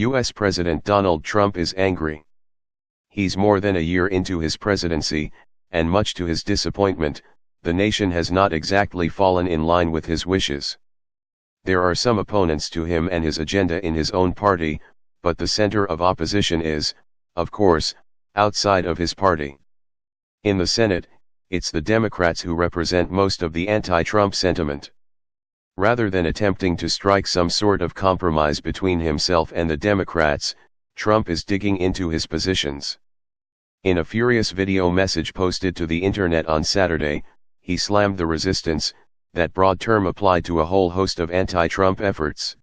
U.S. President Donald Trump is angry. He's more than a year into his presidency, and much to his disappointment, the nation has not exactly fallen in line with his wishes. There are some opponents to him and his agenda in his own party, but the center of opposition is, of course, outside of his party. In the Senate, it's the Democrats who represent most of the anti-Trump sentiment. Rather than attempting to strike some sort of compromise between himself and the Democrats, Trump is digging into his positions. In a furious video message posted to the internet on Saturday, he slammed the resistance, that broad term applied to a whole host of anti-Trump efforts.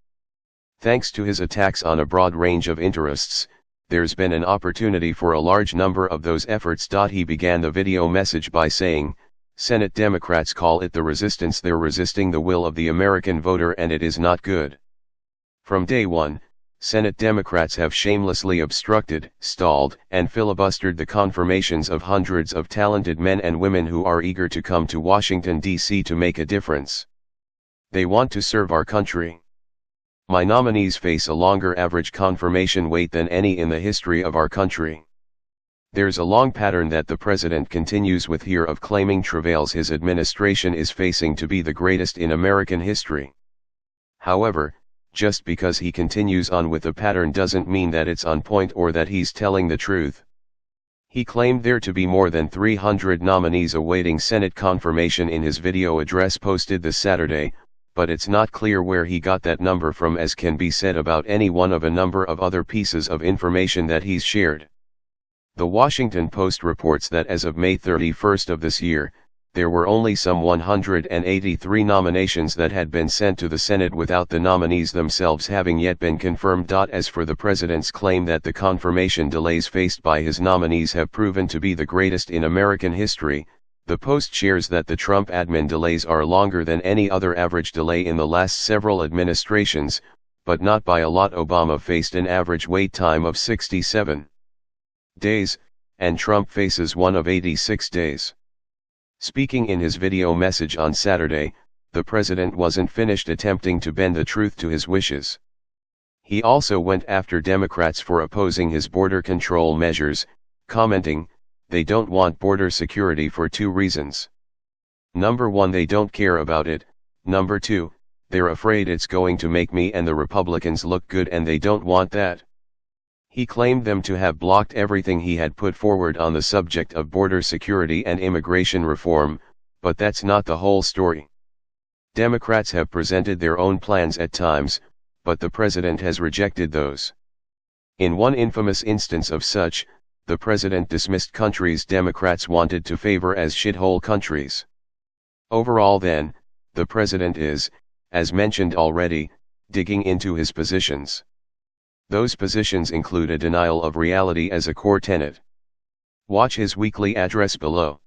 Thanks to his attacks on a broad range of interests, there's been an opportunity for a large number of those efforts. He began the video message by saying, "Senate Democrats call it the resistance. They're resisting the will of the American voter, and it is not good." From day one, Senate Democrats have shamelessly obstructed, stalled, and filibustered the confirmations of hundreds of talented men and women who are eager to come to Washington, D.C. to make a difference. They want to serve our country. My nominees face a longer average confirmation wait than any in the history of our country. There's a long pattern that the president continues with here of claiming travails his administration is facing to be the greatest in American history. However, just because he continues on with the pattern doesn't mean that it's on point or that he's telling the truth. He claimed there to be more than 300 nominees awaiting Senate confirmation in his video address posted this Saturday, but it's not clear where he got that number from, as can be said about any one of a number of other pieces of information that he's shared. The Washington Post reports that as of May 31st of this year, there were only some 183 nominations that had been sent to the Senate without the nominees themselves having yet been confirmed. As for the president's claim that the confirmation delays faced by his nominees have proven to be the greatest in American history, the Post shares that the Trump admin delays are longer than any other average delay in the last several administrations, but not by a lot. Obama faced an average wait time of 67 days, and Trump faces one of 86 days. Speaking in his video message on Saturday, the president wasn't finished attempting to bend the truth to his wishes. He also went after Democrats for opposing his border control measures, commenting, "They don't want border security for two reasons. Number one, they don't care about it. Number two, they're afraid it's going to make me and the Republicans look good, and they don't want that." He claimed them to have blocked everything he had put forward on the subject of border security and immigration reform, but that's not the whole story. Democrats have presented their own plans at times, but the president has rejected those. In one infamous instance of such, the president dismissed countries Democrats wanted to favor as shithole countries. Overall then, the president is, as mentioned already, digging into his positions. Those positions include a denial of reality as a core tenet. Watch his weekly address below.